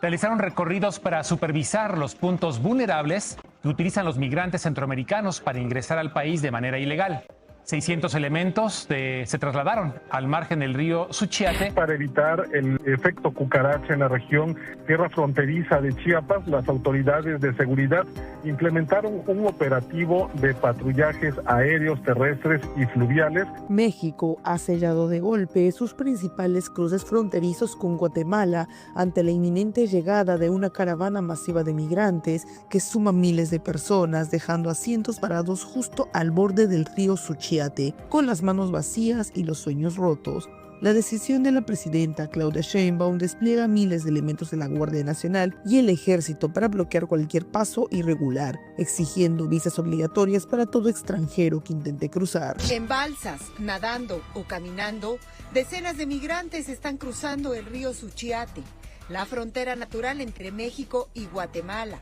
realizaron recorridos para supervisar los puntos vulnerables que utilizan los migrantes centroamericanos para ingresar al país de manera ilegal. 600 elementos se trasladaron al margen del río Suchiate. Para evitar el efecto cucaracha en la región tierra fronteriza de Chiapas, las autoridades de seguridad implementaron un operativo de patrullajes aéreos, terrestres y fluviales. México ha sellado de golpe sus principales cruces fronterizos con Guatemala ante la inminente llegada de una caravana masiva de migrantes que suma miles de personas, dejando a cientos varados justo al borde del río Suchiate, con las manos vacías y los sueños rotos. La decisión de la presidenta Claudia Sheinbaum despliega miles de elementos de la Guardia Nacional y el Ejército para bloquear cualquier paso irregular, exigiendo visas obligatorias para todo extranjero que intente cruzar. En balsas, nadando o caminando, decenas de migrantes están cruzando el río Suchiate, la frontera natural entre México y Guatemala.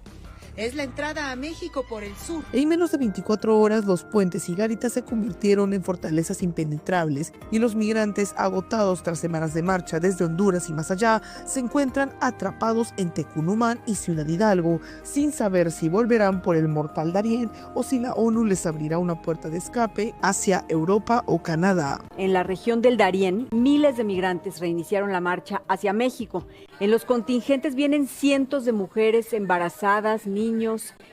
Es la entrada a México por el sur. En menos de 24 horas, los puentes y garitas se convirtieron en fortalezas impenetrables y los migrantes, agotados tras semanas de marcha desde Honduras y más allá, se encuentran atrapados en Tecunumán y Ciudad Hidalgo, sin saber si volverán por el mortal Darién o si la ONU les abrirá una puerta de escape hacia Europa o Canadá. En la región del Darién, miles de migrantes reiniciaron la marcha hacia México. En los contingentes vienen cientos de mujeres embarazadas, niños.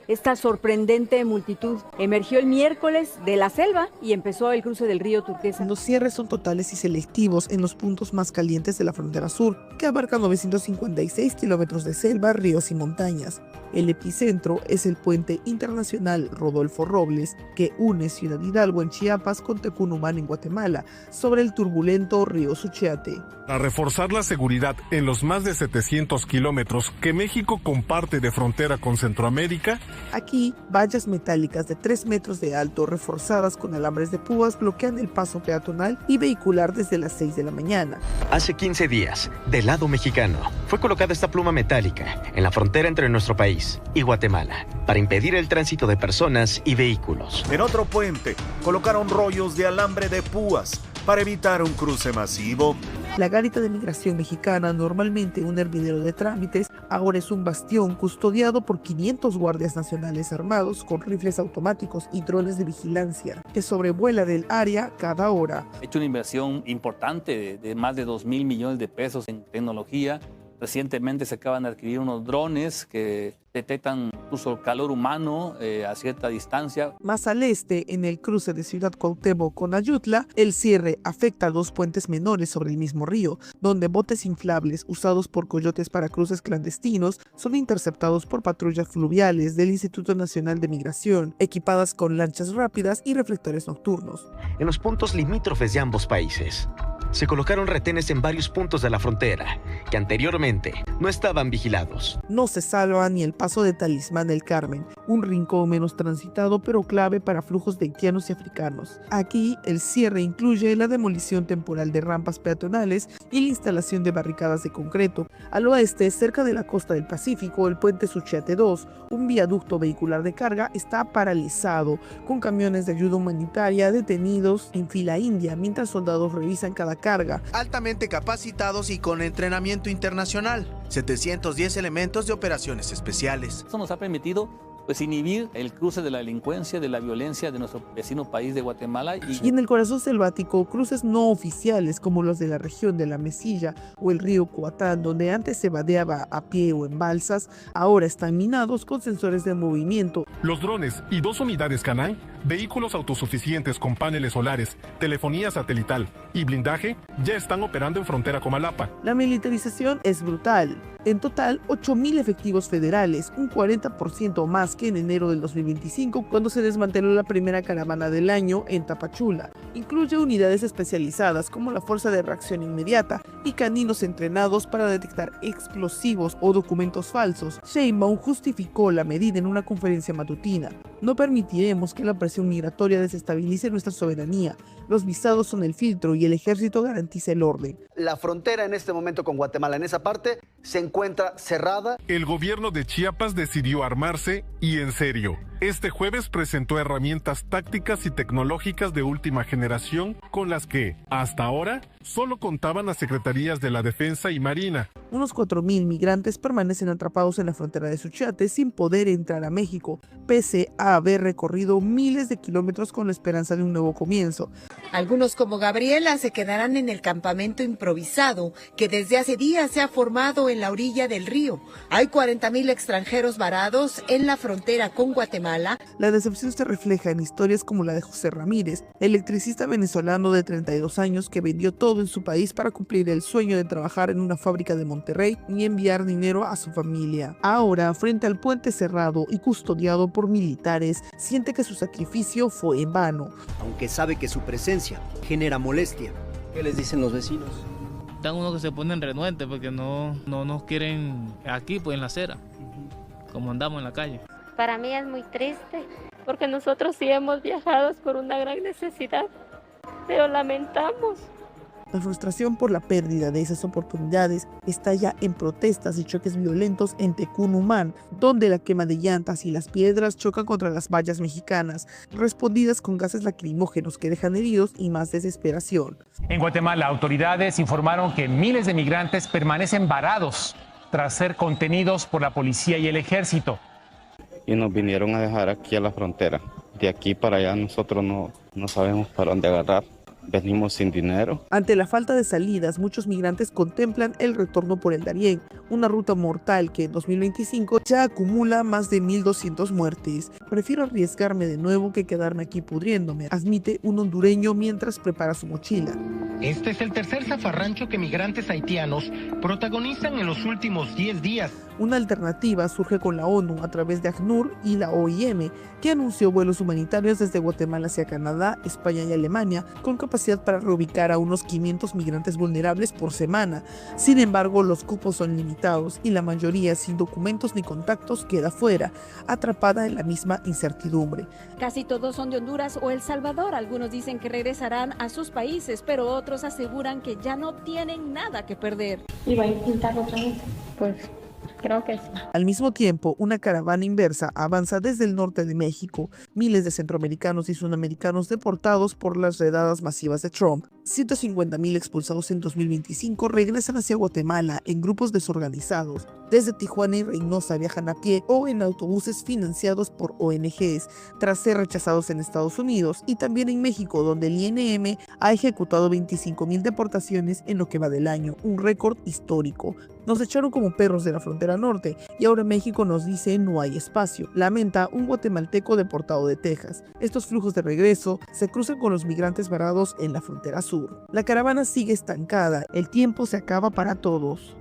Esta sorprendente multitud emergió el miércoles de la selva y empezó el cruce del río Turquesa. Los cierres son totales y selectivos en los puntos más calientes de la frontera sur, que abarca 956 kilómetros de selva, ríos y montañas. El epicentro es el puente internacional Rodolfo Robles, que une Ciudad Hidalgo en Chiapas con Tecunumán en Guatemala, sobre el turbulento río Suchiate. Para reforzar la seguridad en los más de 700 kilómetros que México comparte de frontera con Centroamérica, aquí, vallas metálicas de 3 metros de alto, reforzadas con alambres de púas, bloquean el paso peatonal y vehicular desde las 6 de la mañana. Hace 15 días, del lado mexicano, fue colocada esta pluma metálica en la frontera entre nuestro país y Guatemala para impedir el tránsito de personas y vehículos. En otro puente, colocaron rollos de alambre de púas para evitar un cruce masivo. La garita de migración mexicana, normalmente un hervidero de trámites, ahora es un bastión custodiado por 500 guardias nacionales armados con rifles automáticos y drones de vigilancia que sobrevuela del área cada hora. He hecho una inversión importante de más de 2.000 millones de pesos en tecnología. Recientemente se acaban de adquirir unos drones que detectan incluso calor humano a cierta distancia. Más al este, en el cruce de Ciudad Cuauhtémoc con Ayutla, el cierre afecta a 2 puentes menores sobre el mismo río, donde botes inflables usados por coyotes para cruces clandestinos son interceptados por patrullas fluviales del Instituto Nacional de Migración, equipadas con lanchas rápidas y reflectores nocturnos. En los puntos limítrofes de ambos países, se colocaron retenes en varios puntos de la frontera que anteriormente no estaban vigilados. No se salva ni el paso de Talismán del Carmen, un rincón menos transitado pero clave para flujos de haitianos y africanos. Aquí, el cierre incluye la demolición temporal de rampas peatonales y la instalación de barricadas de concreto. Al oeste, cerca de la costa del Pacífico, el puente Suchiate 2, un viaducto vehicular de carga, está paralizado, con camiones de ayuda humanitaria detenidos en fila india mientras soldados revisan cada carga. Altamente capacitados y con entrenamiento internacional. 710 elementos de operaciones especiales. Esto nos ha permitido inhibir el cruce de la delincuencia, de la violencia de nuestro vecino país de Guatemala. Y en el corazón selvático, cruces no oficiales como los de la región de la Mesilla o el río Coatán, donde antes se vadeaba a pie o en balsas, ahora están minados con sensores de movimiento. los drones y 2 unidades Canán, vehículos autosuficientes con paneles solares, telefonía satelital y blindaje ya están operando en frontera con Malapa. La militarización es brutal. En total, 8.000 efectivos federales, un 40% más que en enero del 2025, cuando se desmanteló la primera caravana del año en Tapachula. Incluye unidades especializadas como la Fuerza de Reacción Inmediata y caninos entrenados para detectar explosivos o documentos falsos. Sheinbaum justificó la medida en una conferencia matutina. No permitiremos que la presión migratoria desestabilice nuestra soberanía. Los visados son el filtro y el ejército garantiza el orden. La frontera en este momento con Guatemala, en esa parte, se encuentra cerrada. El gobierno de Chiapas decidió armarse y en serio. este jueves presentó herramientas tácticas y tecnológicas de última generación con las que, hasta ahora, solo contaban las secretarías de la Defensa y Marina. Unos 4.000 migrantes permanecen atrapados en la frontera de Suchiate sin poder entrar a México, pese a haber recorrido miles de kilómetros con la esperanza de un nuevo comienzo. Algunos, como Gabriela, se quedarán en el campamento improvisado que desde hace días se ha formado en la orilla del río. Hay 40.000 extranjeros varados en la frontera con Guatemala. La decepción se refleja en historias como la de José Ramírez, electricista venezolano de 32 años que vendió todo en su país para cumplir el sueño de trabajar en una fábrica de Monterrey y enviar dinero a su familia. Ahora, frente al puente cerrado y custodiado por militares, siente que su sacrificio fue en vano. Aunque sabe que su presencia genera molestia. ¿Qué les dicen los vecinos? Dan uno que se ponen renuentes porque no nos quieren aquí, pues en la acera, como andamos en la calle. Para mí es muy triste, porque nosotros sí hemos viajado por una gran necesidad, pero lamentamos. La frustración por la pérdida de esas oportunidades estalla en protestas y choques violentos en Tecunumán, donde la quema de llantas y las piedras chocan contra las vallas mexicanas, respondidas con gases lacrimógenos que dejan heridos y más desesperación. En Guatemala, autoridades informaron que miles de migrantes permanecen varados tras ser contenidos por la policía y el ejército. Y nos vinieron a dejar aquí a la frontera. De aquí para allá nosotros no sabemos para dónde agarrar. Venimos sin dinero. Ante la falta de salidas, muchos migrantes contemplan el retorno por el Darién, una ruta mortal que en 2025 ya acumula más de 1.200 muertes. Prefiero arriesgarme de nuevo que quedarme aquí pudriéndome, admite un hondureño mientras prepara su mochila. Este es el tercer zafarrancho que migrantes haitianos protagonizan en los últimos 10 días. Una alternativa surge con la ONU a través de ACNUR y la OIM, que anunció vuelos humanitarios desde Guatemala hacia Canadá, España y Alemania, con capacidad para reubicar a unos 500 migrantes vulnerables por semana. Sin embargo, los cupos son limitados y la mayoría sin documentos ni contactos queda fuera, atrapada en la misma incertidumbre. Casi todos son de Honduras o El Salvador. Algunos dicen que regresarán a sus países, pero otros aseguran que ya no tienen nada que perder. ¿Y va a intentar otra vez? Pues creo que sí. Al mismo tiempo, una caravana inversa avanza desde el norte de México. Miles de centroamericanos y sudamericanos deportados por las redadas masivas de Trump. 150.000 expulsados en 2025 regresan hacia Guatemala en grupos desorganizados. Desde Tijuana y Reynosa viajan a pie o en autobuses financiados por ONGs, tras ser rechazados en Estados Unidos y también en México, donde el INM ha ejecutado 25.000 deportaciones en lo que va del año, un récord histórico. Nos echaron como perros de la frontera norte y ahora México nos dice no hay espacio, lamenta un guatemalteco deportado de Texas. Estos flujos de regreso se cruzan con los migrantes varados en la frontera sur. La caravana sigue estancada, el tiempo se acaba para todos.